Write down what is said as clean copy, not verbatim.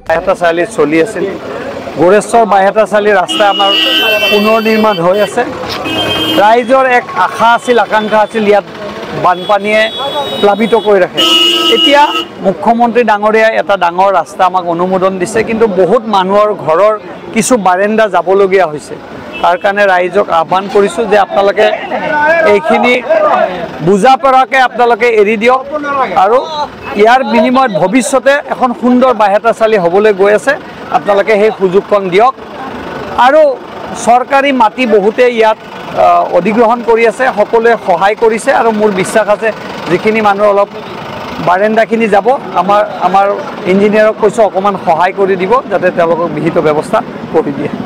বাইহাটা চাৰিআলি চলি আছিল গোৰেশ্বৰ বাইহাটা চাৰিআলি ৰাস্তা আমাৰ পুনৰ নিৰ্মাণ হৈ আছে ৰাইজৰ এক আশা আছিল আকাংক্ষা আছিল ইয়াত বানপানীয়ে প্লাবিত কৰি ৰাখে এতিয়া মুখ্যমন্ত্ৰী ডাঙৰীয়াই এটা ডাঙৰ ৰাস্তা আমাক অনুমোদন দিছে কিন্তু বহুত মানুহৰ ঘৰৰ কিছু বাৰেণ্ডা যাবলগীয়া হৈছে তাৰ কাৰণে ৰাইজক আহ্বান কৰিছোঁ যে আপোনালোকে এইখিনি বুজা পৰাকৈ আপোনালোকে এৰি দিয়ক আৰু ইয়াৰ বিনিময়ত ভৱিষ্যতে এখন সুন্দৰ বাইহাটা চাৰিআলি হ'বলৈ গৈ আছে আপোনালোকে সেই সুযোগখন দিয়ক আৰু চৰকাৰী মাটি বহুতে ইয়াত অধিগ্ৰহণ কৰি আছে সকলোৱে সহায় কৰিছে আৰু মোৰ বিশ্বাস আছে যিখিনি মানুহ অলপ বাৰেণ্ডাখিনি যাব আমাৰ ইঞ্জিনিয়াৰক কৈছোঁ অকণমান সহায় কৰি দিব যাতে তেওঁলোকক বিহিত ব্যৱস্থা কৰি দিয়ে